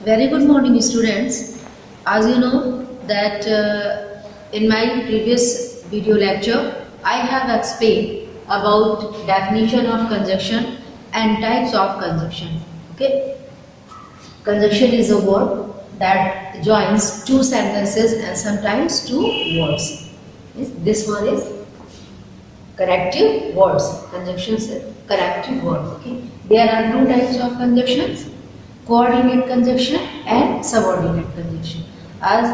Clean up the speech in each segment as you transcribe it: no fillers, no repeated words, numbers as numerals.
Very good morning, students. As you know that in my previous video lecture, I have explained about definition of conjunction and types of conjunction. Okay, conjunction is a word that joins two sentences and sometimes two words. This one is corrective words. Conjunctions are corrective words. Okay, there are two types of conjunctions: coordinate conjunction and subordinate conjunction. As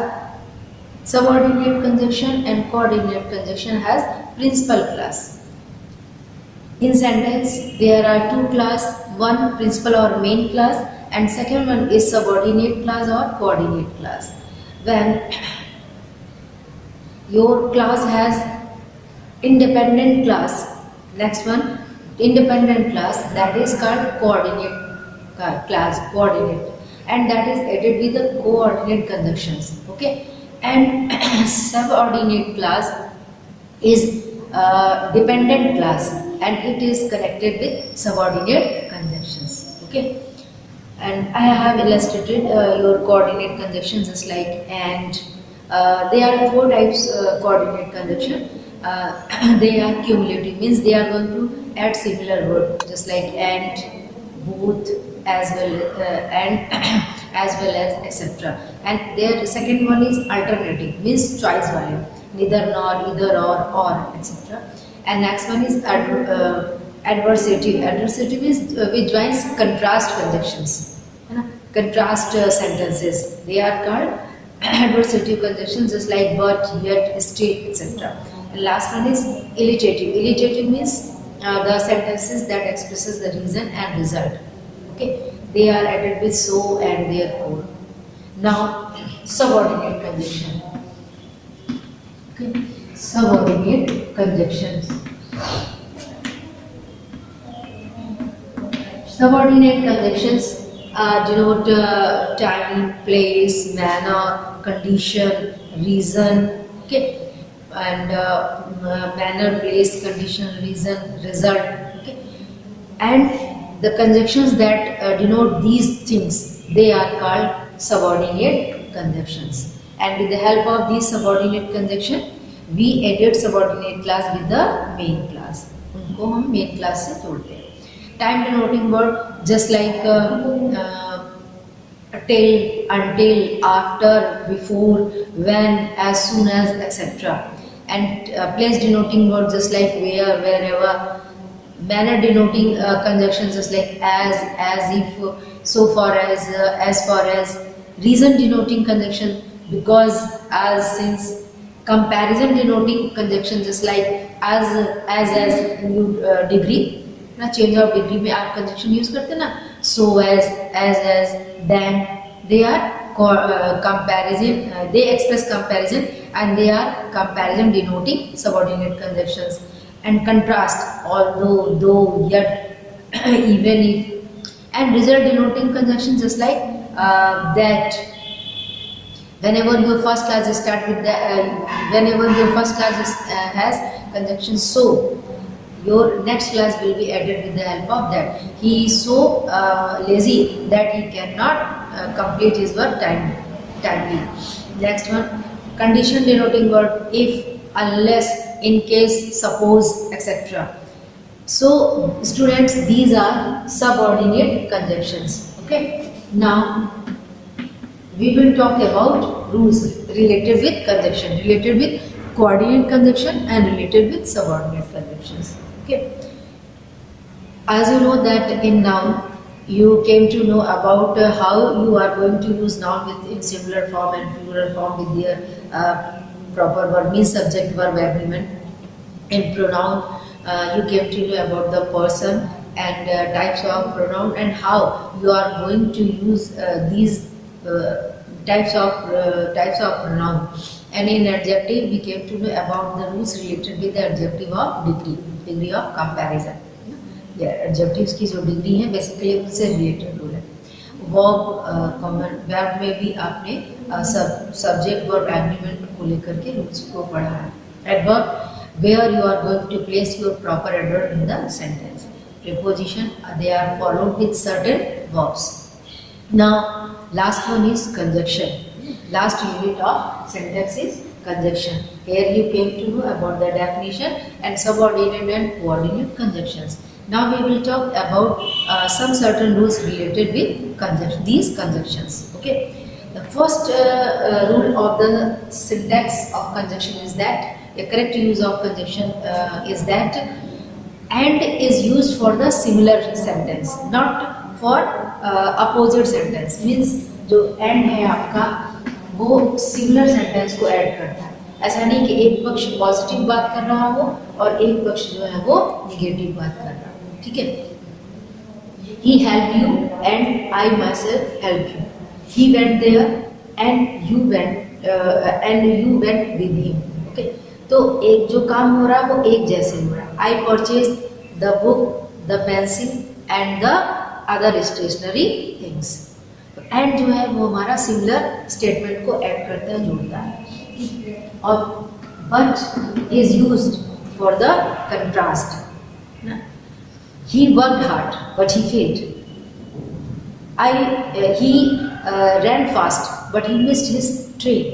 subordinate conjunction and coordinate conjunction has principal class. In sentence, there are two class, one principal or main class and second one is subordinate class or coordinate class. When your class has independent class, next one independent class, that is called coordinate class, coordinate, and that is added with the coordinate conjunctions. Okay, and subordinate class is dependent class and it is connected with subordinate conjunctions. Okay, and I have illustrated your coordinate conjunctions just like and. There are four types coordinate conjunction. They are cumulative, means they are going to add similar word just like and, both, as well and as well as etc. And their second one is alternative, means choice value, neither nor, either or etc. And next one is adversative. Adversative is which joins contrast conjunctions, contrast sentences. They are called adversative conjunctions just like but, yet, still, etc. And last one is ellitative. Ellitative means the sentences that expresses the reason and result. Okay, they are added with so and therefore. Now, subordinate conjunction. Okay, subordinate conjunctions. Subordinate conjunctions denote time, place, manner, condition, reason, okay, and manner, place, condition, reason, result, okay, and the conjunctions that denote these things, they are called subordinate conjunctions. And with the help of these subordinate conjunction, we added subordinate class with the main class. उनको हम main class से जोड़ते हैं. Time denoting word just like till, until, after, before, when, as soon as, etc. And place denoting word just like where, wherever. Manner denoting conjunctions just like as if, so far as far as. Reason denoting conjunction because, as, since. Comparison denoting conjunction just like as new degree ना, change of degree में आप conjunction use करते ना, so as then. They are comparison, they express comparison and they are comparison denoting subordinate conjunctions. And contrast although, though, yet, even if. And result denoting conjunction just like that. Whenever your first class start with the whenever your first class has conjunction so, your next class will be added with the help of that. He is so lazy that he cannot complete his work timely. Next one, condition denoting word if, unless, in case, suppose, etc. So students, these are subordinate conjunctions. Okay. Now we will talk about rules related with conjunction, related with coordinate conjunction and related with subordinate conjunctions. Okay. As you know that in noun, you came to know about how you are going to use noun with in singular form and plural form with their proper verb, means subject, verb, agreement. In pronoun, you came to know about the person and types of pronoun and how you are going to use these types of pronoun. And in adjective, we came to know about the rules related with the adjective of degree of comparison. Adjectives की जो degree है basically उससे related rule है. Verb verb में भी आपने subject verb agreement को लेकर के रूल्स को पढ़ा है. Adverb where you are going to place your proper adverb in the sentence. Preposition they are followed with certain verbs. Now last one is conjunction. Last unit of syntax is conjunction. Here you came to know about the definition and subordinate and coordinate conjunctions. Now we will talk about some certain rules related with these conjunctions. Okay. The first rule of the syntax of conjunction is that a correct use of conjunction is that and is used for the similar sentence, not for opposite sentence. Means जो and है आपका वो similar sentence को add करता है. ऐसा नहीं कि एक पक्ष पॉजिटिव बात कर रहा हो और एक पक्ष जो है वो निगेटिव बात कर रहा हो. ठीक है. He helped you and I myself helped you. He went there and you went with him. Okay. तो एक जो काम हो रहा है वो एक जैसे हो रहा है. I purchased the book, the pencil and the other stationery things. And जो है वो हमारा सिमिलर स्टेटमेंट को ऐड करता है, जोड़ता है. और but is used for the contrast. He worked hard but he failed. He ran fast but he missed his train.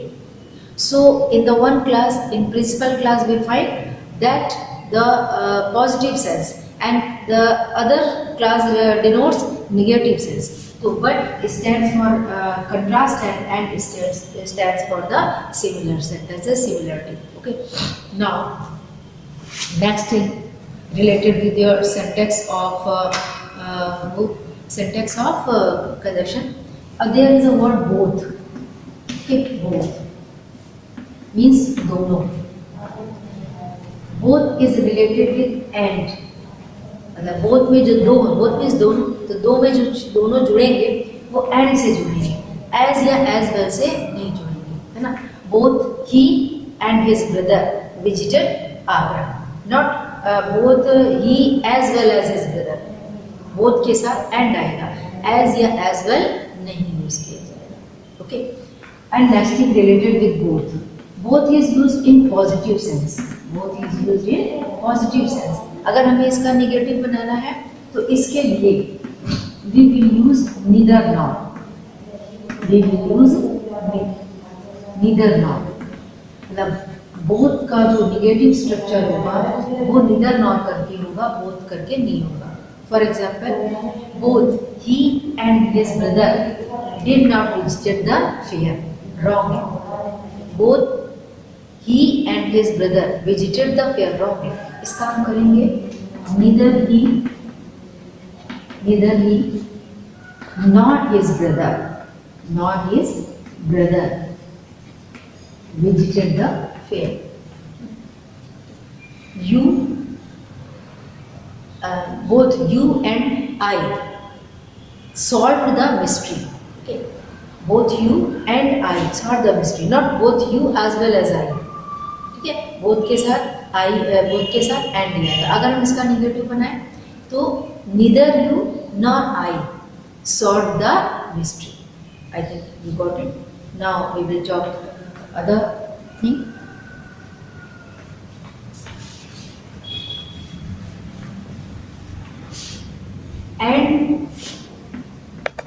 So in the one class, in principal class, we find that the positive sense and the other class denotes negative sense. So but stands for contrast and stands for the similar sentences, similarity. Okay. Now next thing related with your syntax of conjunction. There is a word both. Okay, both means दोनों. Both is related with and. मतलब both में जो दो, both means दोनों, तो दो में जो दोनों जुड़ेंगे वो and से जुड़ेंगे, as या as well से नहीं जुड़ेंगे, है ना. Both he and his brother visited Agra. Not both he as well as his brother. Both के साथ and आएगा, as या as well नहीं यूज किया जाएगा. Okay. And next thing related with both. Both is used in positive sense. Both is used in positive sense. अगर हमें इसका नेगेटिव बनाना है तो इसके लिए we will use neither nor. We will use neither nor. मतलब both का जो नेगेटिव स्ट्रक्चर होगा वो neither nor करके होगा, both करके नहीं होगा. For example, both he and his brother did not visit the fair. Wrong. Both he and his brother visited the fair. Wrong. इसका हम करेंगे neither he nor his brother visited the fair. Both you and I solved the mystery. Okay. Both you and I solved the mystery. Not both you as well as I. ठीक है. both के साथ both के साथ and आएगा. अगर हम इसका नेगेटिव बनाएं तो neither you nor I solved the mystery. I think you got it. Now we will talk other thing.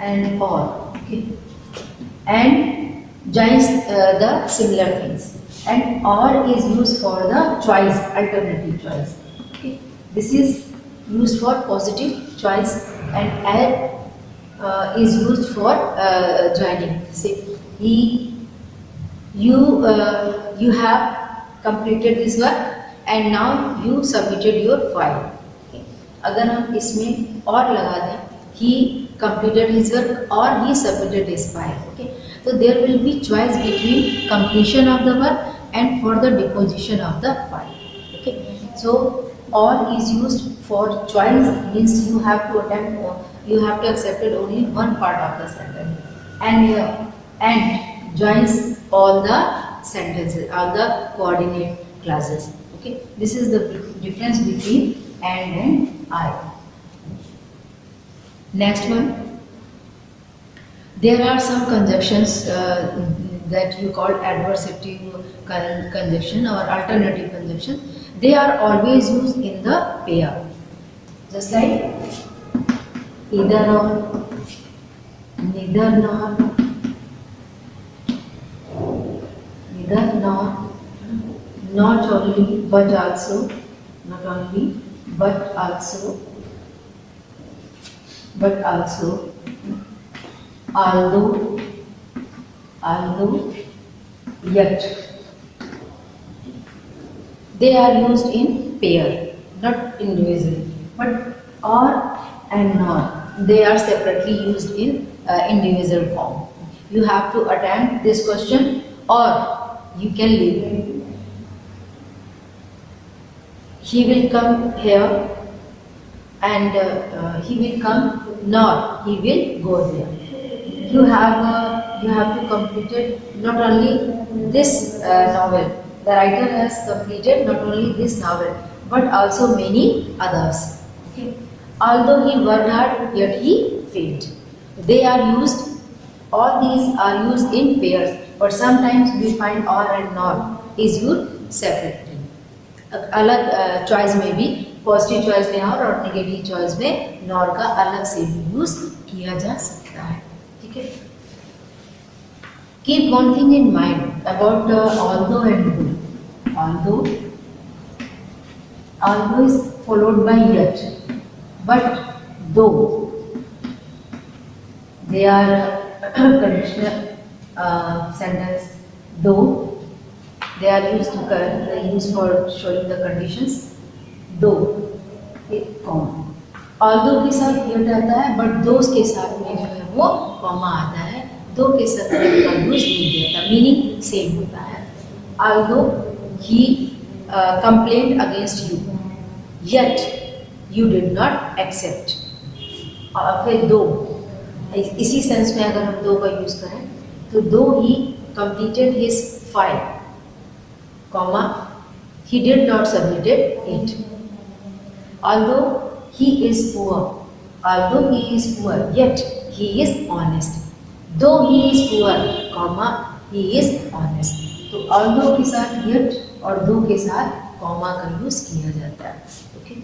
And or. Okay. And joins the similar things. And or is used for the choice, alternative choice. Okay. This is used for positive choice and add is used for joining. Say you have completed this work and now you submitted your file. Okay. अगर हम इसमें और लगा दें, he completed his work or he submitted his file. Okay. So there will be choice between completion of the work and for the deposition of the file. Okay. So or is used for choice, means you have to accept only one part of the sentence, and joins all the sentences, all the coordinate clauses. Okay. This is the difference between and I. Next one. There are some conjunctions that you call adversative conjunction or alternative conjunction. They are always used in the pair, just like either or, neither nor, nor, not only but also, not only but also, but also, although, although, yet. They are used in pair, not individually. But or and nor, they are separately used in individual form. You have to attempt this question, or you can leave it. He will come here, and he will come, nor he will go there. You have to complete it, not only this novel. The writer has completed not only this novel but also many others. Okay. Although he worked hard, yet he failed. They are used. All these are used in pairs, but sometimes we find or and nor is used separately. अलग choice में भी, positive choice में और negative choice में nor का अलग से भी यूज किया जा सकता है. ठीक है. Keep one thing in mind about although and do. Although is followed by yet, but दो दे आर कंडीशनल सेंटेंस. दो they are used for showing the conditions. दो एक कॉमा, although के साथ yet आता है, but those के साथ में जो है वो कॉमा आता है. दो के साथ का यूज नहीं होता, मीनिंग सेम होता है. although he complained against you, yet you did not accept. और फिर दो, इसी सेंस में अगर हम दो का यूज करें तो दो he completed his file, comma, he did not submitted it. Although he is poor, yet he is honest. Though he is poor, comma, he is honest. तो although के साथ yet और though के साथ comma का यूज किया जाता है. Okay.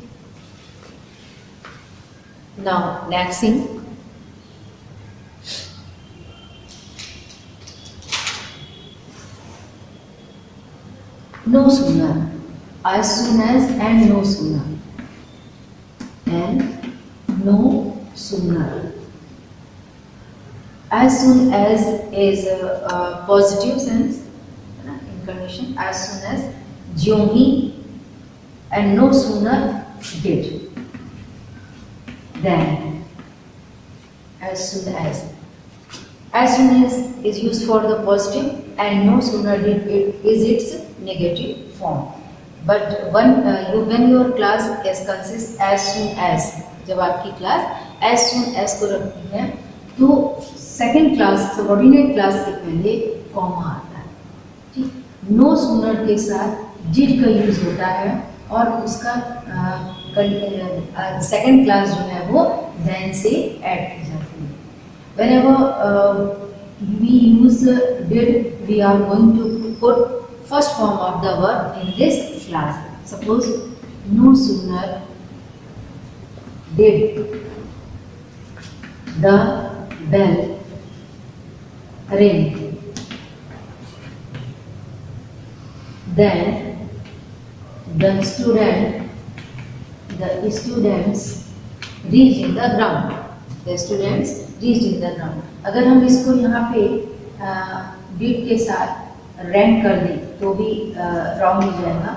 Now next thing. No sooner, as soon as and no sooner, and no sooner. As soon as is a positive sense in condition, as soon as, ज्यों ही, and no sooner did, then, as soon as. As soon as is used for the positive, and no sooner did it is its negative form. But when your class is consists as soon as, जब आपकी class as soon as को रखती है तो second class subordinate class के पहले comma आता है. ठीक. नो सूनर के साथ डिड का यूज होता है और उसका सेकेंड क्लास जो है वो देन से ऐड की जाती है. Whenever we use did, we are going to put first form of the verb in this class. Suppose no sooner did the bell ring then the students reached in the ground. The students reached in the ground. अगर हम इसको यहाँ पे did के साथ rank कर दें तो भी रॉन्ग हो जाएगा,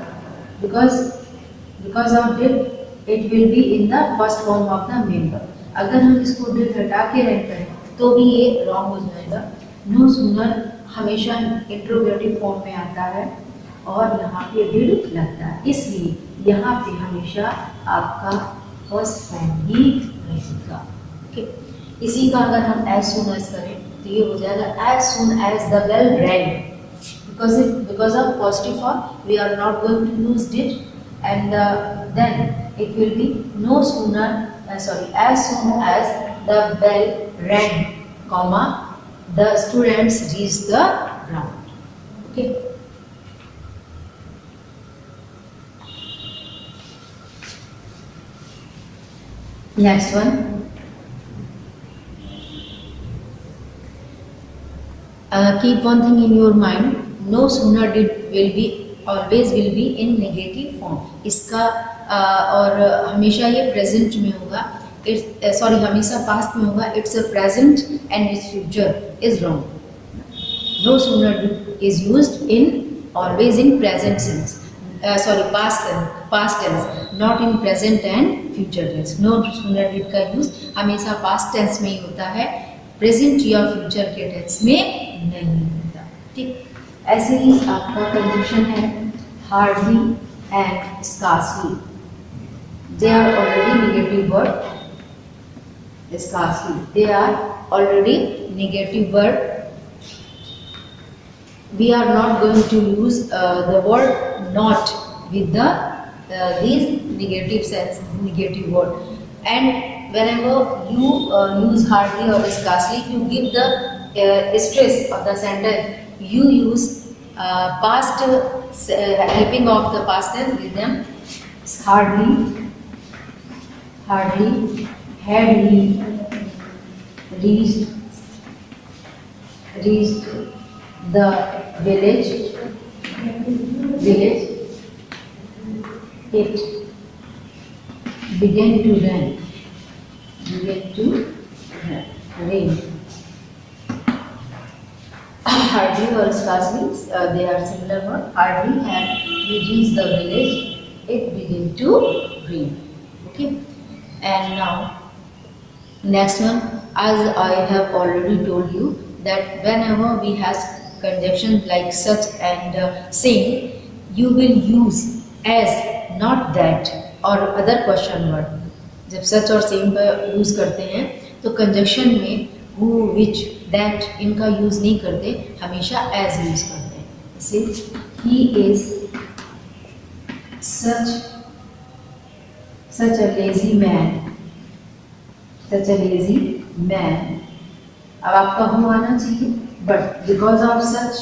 because of did it will be in the first form of the member. अगर हम इसको डिड हटा के रैंक करें तो भी ये रॉन्ग हो जाएगा. नो सूनर हमेशा इंट्रोगेटिव फॉर्म में आता है और यहाँ पे डिड लगता है, इसलिए यहाँ पे हमेशा आपका फर्स्ट फॉर्म ही रहेगा. ओके. इसी का अगर हम एज सून एज करें तो ये हो जाएगा as soon as the bell rang. Because of positive form, we are not going to use did, and then it will be no sooner, as soon as the bell rang, comma, the students reached the ground. Okay. Next one. Keep one thing in your mind. No sooner did will be always will be in negative form. इसका और हमेशा ये present में होगा. It's sorry हमेशा past में होगा. It's a present and it's future is wrong. No sooner did is used in always in present sense, past tense, not in present and future tense. No sooner did का use हमेशा past tense में ही होता है, present या future के tense में नहीं होता. ठीक, ऐसे ही आपका कंजक्शन है hardly and scarcely. They are already negative word. Scarcely, they are already negative word. We are not going to use the word not with the these negative word. And whenever you use hardly or scarcely, you give the stress of the sentence. You use past helping of the past tense with them. Hardly, had he reached the village, it began to rain. Hardly or scarcely, they are similar word. Hardly had we reached the village, it began to rain. Okay, and now next one, as I have already told you that whenever we have conjunctions like such and same, you will use as, not that or other question word. जब such और same का use करते हैं तो conjunction में who, which, that इनका use नहीं करते, हमेशा as यूज करते हैं. जैसे he is such a lazy man. अब आपका who आना चाहिए, but because of such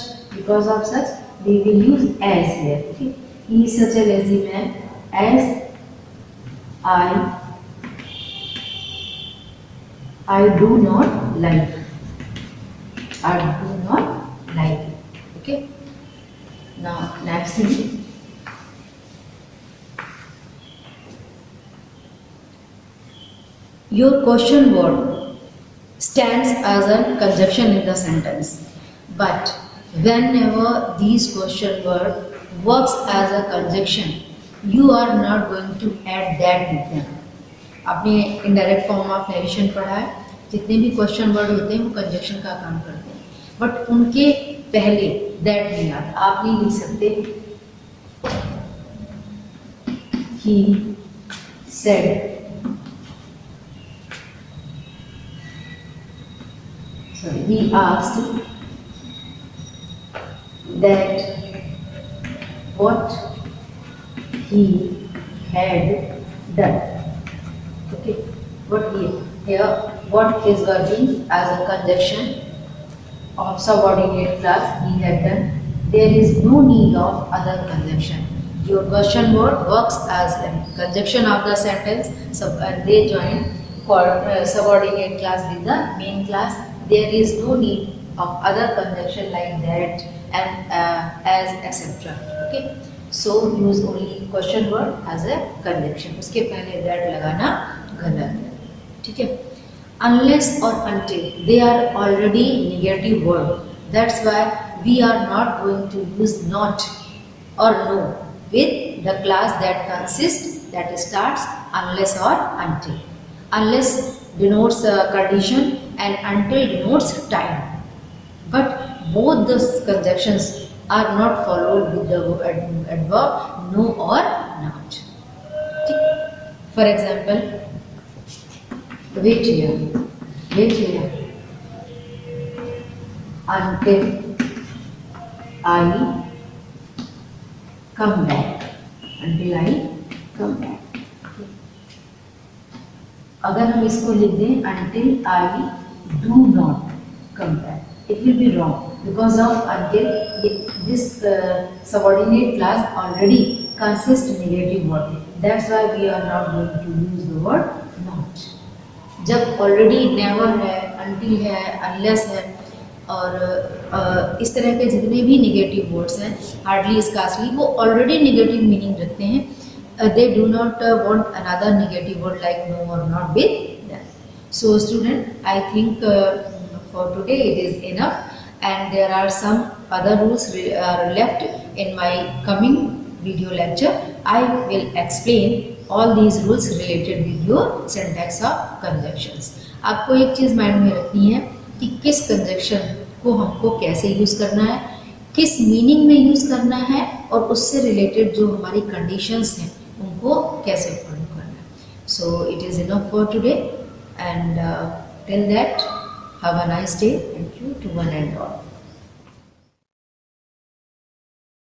we will use as here. Okay, he is such a lazy man as I do not like. Okay, now next thing, your question word stands as a conjunction in the sentence, but whenever these question word works as a conjunction, you are not going to add that with them. आपने indirect form of narration पढ़ा है, जितने भी question word होते हैं वो conjunction का काम करते हैं, but उनके पहले that नहीं आता. आप नहीं लिख सकते he said, he asked that what he had done. Okay, what is working as a conjunction of subordinate class, he had done. There is no need of other conjunction. Your question word works as a conjunction of the sentence, and they join for subordinate class with the main class. There is no need of other conjunction like that and as, etc. Okay, so use only question word as a conjunction. उसके पहले that लगाना गलत है. ठीक है, unless or until, they are already negative word. That's why we are not going to use not or no with the class that consists, that starts unless or until. Unless denotes condition and until denotes time, but both the conjunctions are not followed with the adverb no or not. For example, wait here until I come back. अगर हम इसको लिख दें until I do not come back, it will be wrong because of until. This subordinate class already consists negative word. That's why we are not going to use the word not. जब already never है, until है, unless है, और इस तरह के जितने भी निगेटिव वर्ड्स हैं, हार्डली, स्कार्सली, वो ऑलरेडी निगेटिव मीनिंग रखते हैं. They do not want another negative word like no और not with that. So student, I think for today it is enough, and there are some other rules are left in my coming video lecture. I will explain all these rules related with your syntax of conjunctions. आपको एक चीज़ mind में रखनी है कि किस conjunction को हमको कैसे यूज़ करना है, किस मीनिंग में यूज़ करना है, और उससे रिलेटेड जो हमारी कंडीशंस हैं उनको कैसे फॉलो करना है. So it is enough for today. And till that, have a nice day. Thank you to one and all.